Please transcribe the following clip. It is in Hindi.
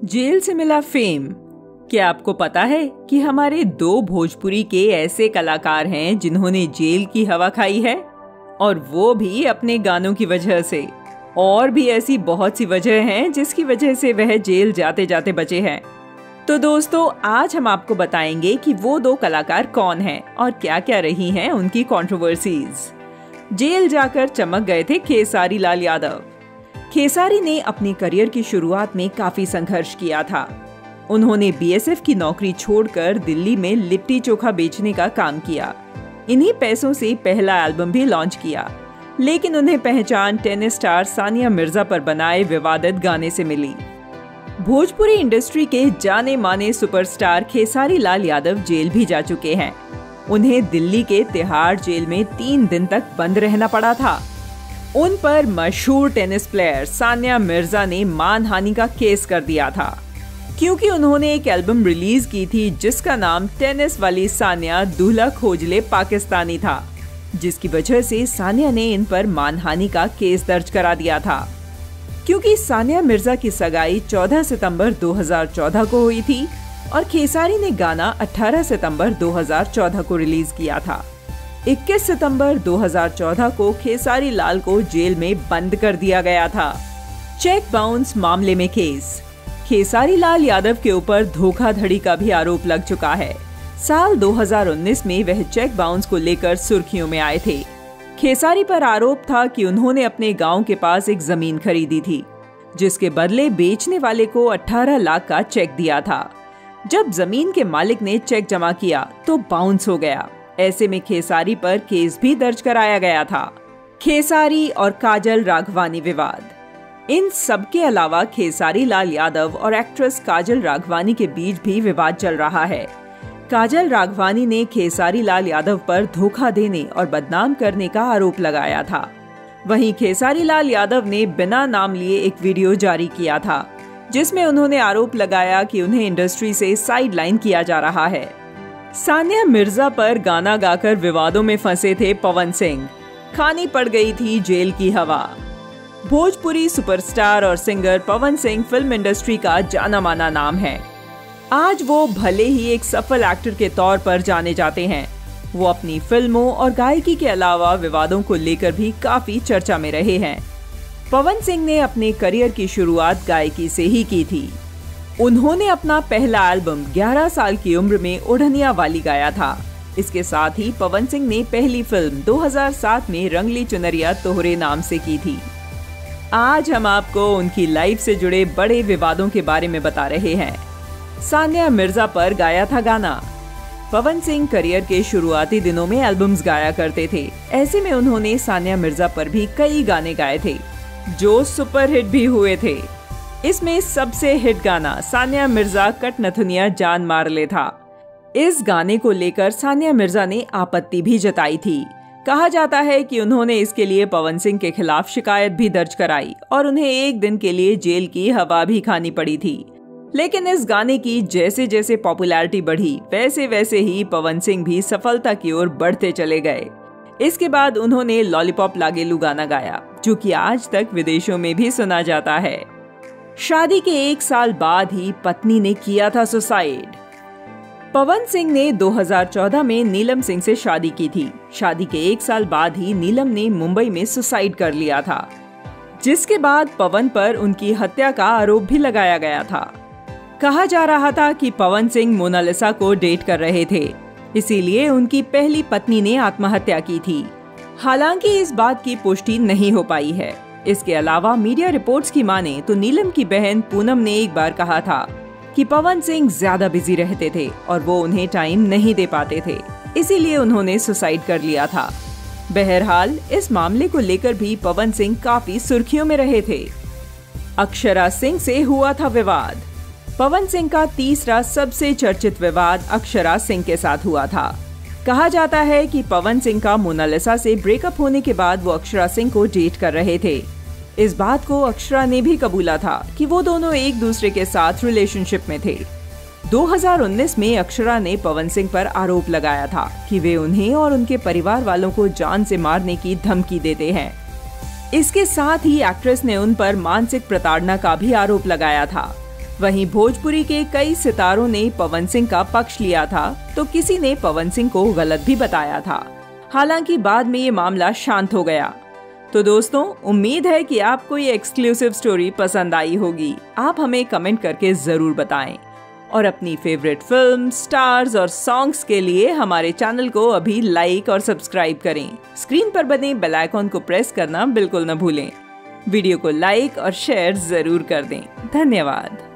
जेल से मिला फेम। क्या आपको पता है कि हमारे दो भोजपुरी के ऐसे कलाकार हैं जिन्होंने जेल की हवा खाई है, और वो भी अपने गानों की वजह से। और भी ऐसी बहुत सी वजह हैं जिसकी वजह से वह जेल जाते जाते बचे हैं। तो दोस्तों, आज हम आपको बताएंगे कि वो दो कलाकार कौन हैं और क्या क्या रही हैं उनकी कंट्रोवर्सीज। जेल जाकर चमक गए थे खेसारी लाल यादव। खेसारी ने अपने करियर की शुरुआत में काफी संघर्ष किया था। उन्होंने बीएसएफ की नौकरी छोड़कर दिल्ली में लिट्टी चोखा बेचने का काम किया। इन्हीं पैसों से पहला एल्बम भी लॉन्च किया, लेकिन उन्हें पहचान टेनिस स्टार सानिया मिर्जा पर बनाए विवादित गाने से मिली। भोजपुरी इंडस्ट्री के जाने माने सुपरस्टार खेसारी लाल यादव जेल भी जा चुके हैं। उन्हें दिल्ली के तिहाड़ जेल में 3 दिन तक बंद रहना पड़ा था। उन पर मशहूर टेनिस प्लेयर सानिया मिर्जा ने मानहानि का केस कर दिया था, क्योंकि उन्होंने एक एल्बम रिलीज की थी जिसका नाम टेनिस वाली सानिया दूल्हा खोजले पाकिस्तानी था, जिसकी वजह से सानिया ने इन पर मानहानि का केस दर्ज करा दिया था। क्योंकि सानिया मिर्जा की सगाई 14 सितंबर 2014 को हुई थी और खेसारी ने गाना 18 सितंबर 2014 को रिलीज किया था। 21 सितंबर 2014 को खेसारी लाल को जेल में बंद कर दिया गया था। चेक बाउंस मामले में केस। खेसारी लाल यादव के ऊपर धोखाधड़ी का भी आरोप लग चुका है। साल 2019 में वह चेक बाउंस को लेकर सुर्खियों में आए थे। खेसारी पर आरोप था कि उन्होंने अपने गांव के पास एक जमीन खरीदी थी, जिसके बदले बेचने वाले को 18 लाख का चेक दिया था। जब जमीन के मालिक ने चेक जमा किया तो बाउंस हो गया। ऐसे में खेसारी पर केस भी दर्ज कराया गया था। खेसारी और काजल राघवानी विवाद। इन सब के अलावा खेसारी लाल यादव और एक्ट्रेस काजल राघवानी के बीच भी विवाद चल रहा है। काजल राघवानी ने खेसारी लाल यादव पर धोखा देने और बदनाम करने का आरोप लगाया था। वहीं खेसारी लाल यादव ने बिना नाम लिए एक वीडियो जारी किया था, जिसमें उन्होंने आरोप लगाया कि उन्हें इंडस्ट्री से साइडलाइन किया जा रहा है। सानिया मिर्जा पर गाना गाकर विवादों में फंसे थे पवन सिंह। खानी पड़ गई थी जेल की हवा। भोजपुरी सुपरस्टार और singer Pawan Singh film industry का जाना माना नाम है। आज वो भले ही एक सफल एक्टर के तौर पर जाने जाते हैं, वो अपनी फिल्मों और गायकी के अलावा विवादों को लेकर भी काफी चर्चा में रहे हैं। पवन सिंह ने अपने करियर की शुरुआत गायकी से ही की थी। उन्होंने अपना पहला एल्बम 11 साल की उम्र में ओढ़निया वाली गाया था। इसके साथ ही पवन सिंह ने पहली फिल्म 2007 में रंगली चुनरिया तोहरे नाम से की थी। आज हम आपको उनकी लाइफ से जुड़े बड़े विवादों के बारे में बता रहे हैं। सानिया मिर्जा पर गाया था गाना। पवन सिंह करियर के शुरुआती दिनों में एल्बम्स गाया करते थे। ऐसे में उन्होंने सानिया मिर्जा पर भी कई गाने गाए थे, जो सुपरहिट भी हुए थे। इसमें सबसे हिट गाना सानिया मिर्जा कट नथुनिया जान मार ले था। इस गाने को लेकर सानिया मिर्जा ने आपत्ति भी जताई थी। कहा जाता है कि उन्होंने इसके लिए पवन सिंह के खिलाफ शिकायत भी दर्ज कराई और उन्हें एक दिन के लिए जेल की हवा भी खानी पड़ी थी। लेकिन इस गाने की जैसे जैसे पॉपुलैरिटी बढ़ी, वैसे वैसे ही पवन सिंह भी सफलता की ओर बढ़ते चले गए। इसके बाद उन्होंने लॉलीपॉप लागेलू गाना गाया, जो कि आज तक विदेशों में भी सुना जाता है। शादी के 1 साल बाद ही पत्नी ने किया था सुसाइड। पवन सिंह ने 2014 में नीलम सिंह से शादी की थी। शादी के 1 साल बाद ही नीलम ने मुंबई में सुसाइड कर लिया था, जिसके बाद पवन पर उनकी हत्या का आरोप भी लगाया गया था। कहा जा रहा था कि पवन सिंह मोनालिसा को डेट कर रहे थे, इसीलिए उनकी पहली पत्नी ने आत्महत्या की थी। हालांकि इस बात की पुष्टि नहीं हो पाई है। इसके अलावा मीडिया रिपोर्ट्स की माने तो नीलम की बहन पूनम ने एक बार कहा था कि पवन सिंह ज्यादा बिजी रहते थे और वो उन्हें टाइम नहीं दे पाते थे, इसीलिए उन्होंने सुसाइड कर लिया था। बहरहाल इस मामले को लेकर भी पवन सिंह काफी सुर्खियों में रहे थे। अक्षरा सिंह से हुआ था विवाद। पवन सिंह का तीसरा सबसे चर्चित विवाद अक्षरा सिंह के साथ हुआ था। कहा जाता है कि पवन सिंह का मोनालिसा से ब्रेकअप होने के बाद वो अक्षरा सिंह को डेट कर रहे थे। इस बात को अक्षरा ने भी कबूला था कि वो दोनों एक दूसरे के साथ रिलेशनशिप में थे। 2019 में अक्षरा ने पवन सिंह पर आरोप लगाया था कि वे उन्हें और उनके परिवार वालों को जान से मारने की धमकी देते हैं। इसके साथ ही एक्ट्रेस ने उन पर मानसिक प्रताड़ना का भी आरोप लगाया था। वहीं भोजपुरी के कई सितारों ने पवन सिंह का पक्ष लिया था, तो किसी ने पवन सिंह को गलत भी बताया था। हालांकि बाद में ये मामला शांत हो गया। तो दोस्तों, उम्मीद है कि आपको ये एक्सक्लूसिव स्टोरी पसंद आई होगी। आप हमें कमेंट करके जरूर बताएं और अपनी फेवरेट फिल्म, स्टार्स और सॉन्ग्स के लिए हमारे चैनल को अभी लाइक और सब्सक्राइब करें। स्क्रीन पर बने बेल आइकॉन को प्रेस करना बिल्कुल न भूलें। वीडियो को लाइक और शेयर जरूर कर दें। धन्यवाद।